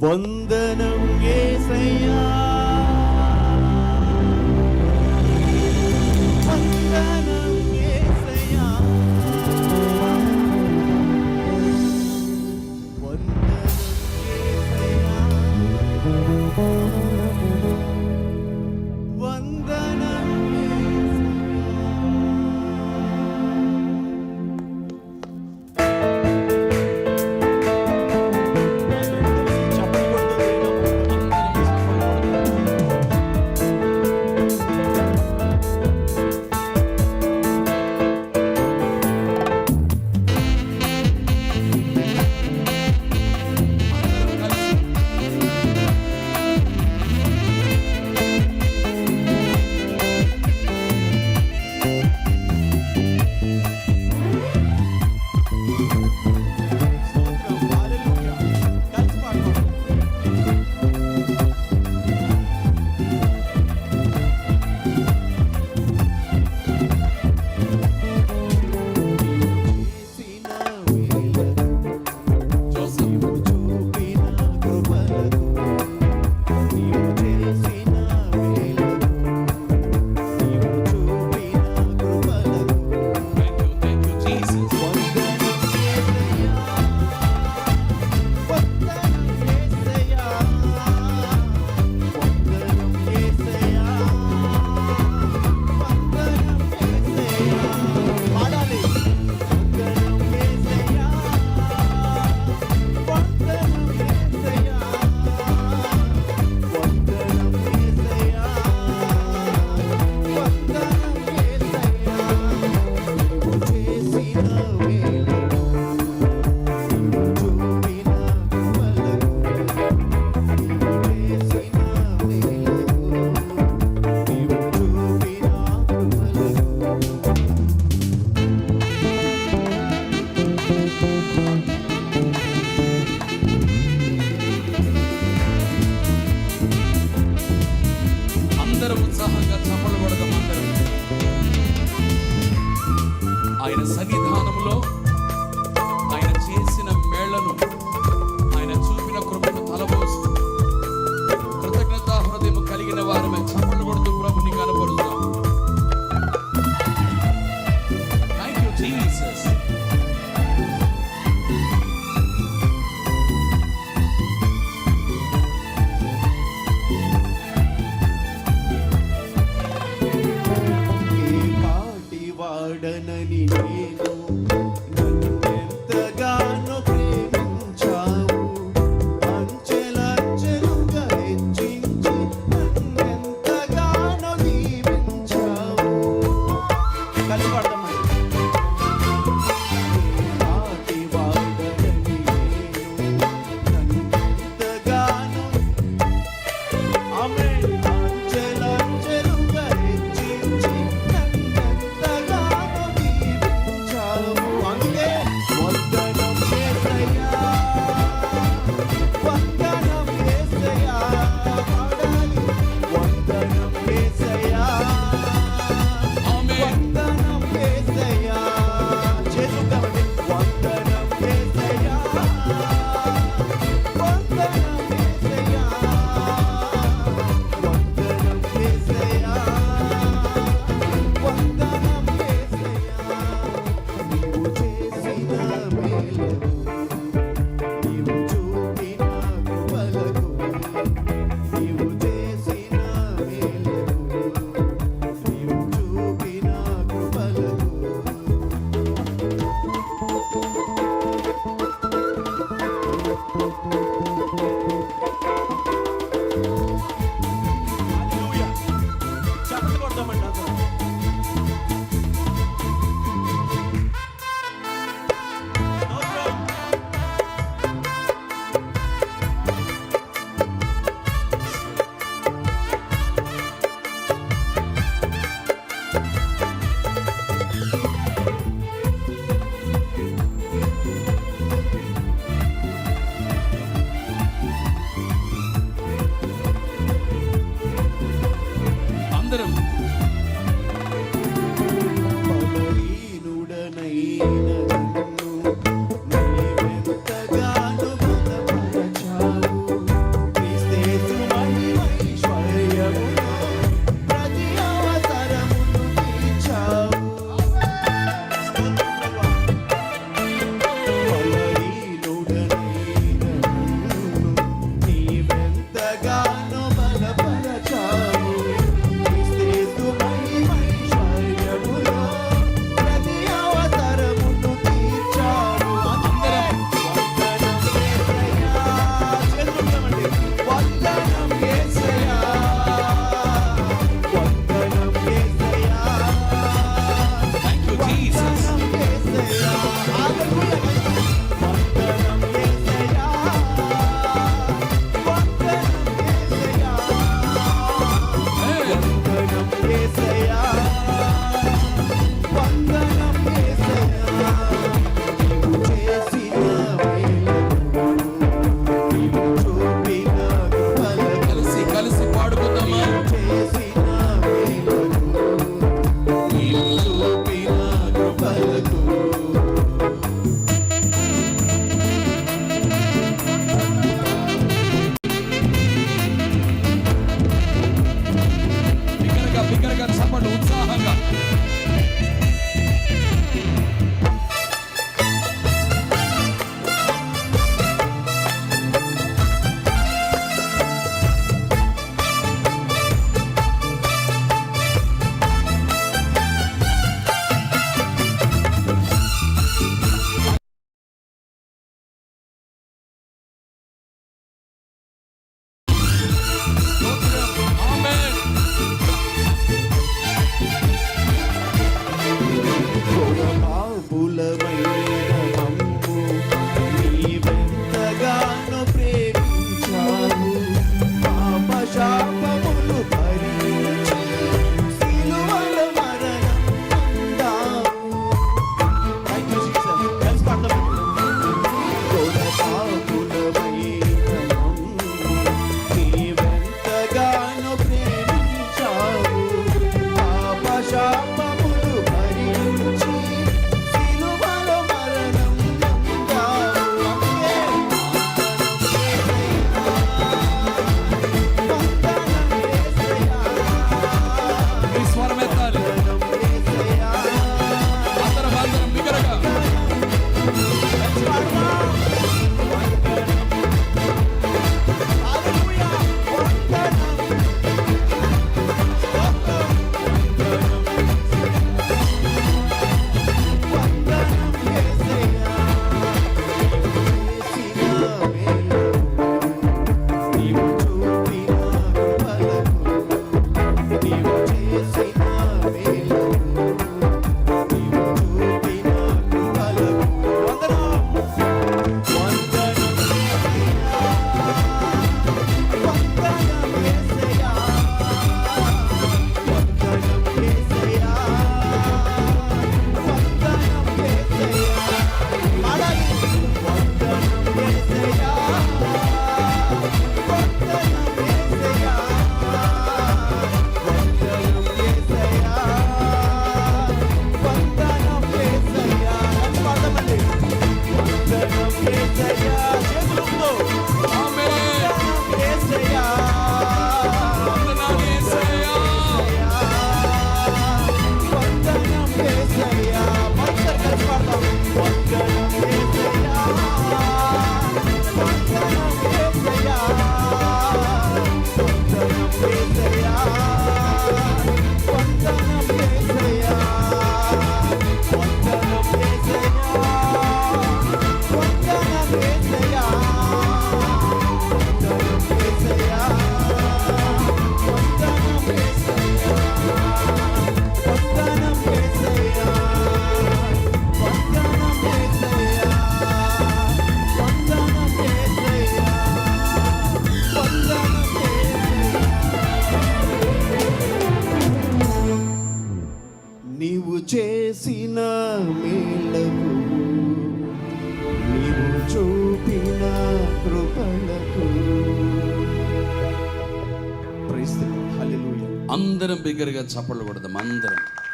వందనం యేసయ్యా, వందనం యేసయ్యా, వందనం యేసయ్యా, వందనం అందరం ఉత్సాహంగా చప్పట్లు కొడదాం. అందరం ఆయన సన్నిధానంలో ఆయన చేసిన మేళ్లను, ఆయన చూపిన కృపను తలపోస్తూ కృతజ్ఞతా హృదయం కలిగిన వారమే చప్పట్లు కొడుతూ ప్రభుని కనపరుస్తాం. Thank you Jesus. వాడనని నేను నన్నెంతగానో ప్రేమించావు, అంచెలంచెలుగా హెచ్చించి నన్నెంతగానో దీవించావు. కలిసి పాడదామా? నాటి వాడనని నేను నన్నెంతగానో ఆమేన్ అంచెలంచెలుగా హెచ్చించి వందనం యేసయ్యా, వందనం యేసయ్యా, కలిసి కలిసి పాడుకుందామా? బిగ్గరగా బిగ్గరగా చప్పట్లు ఉత్సాహంగా. ఆమేన్. నీవెంతగానో ప్రేమించావు పాప శాపములు భరించి సిలువలో మరణం పొందావు. Thank you, Jesus. కలిసి పాడదాం. గొర్రె పాపులమైన మమ్ము నీవెంతగానో ప్రేమించావు పాప శాపములు భరించి సిలువలో మరణం పొందావు. మీ స్వరం ఎత్తాలి. అందరం అందరం బిగ్గరగా. ఆమేన్. వందనాలు యేసయ్యా. నీవు చేసిన మేలకు నీవు చూపిన కృపలకు. Praise the lord. హల్లెలూయా. అందరం బిగ్గరగా చప్పట్లు కొడదాం అందరం.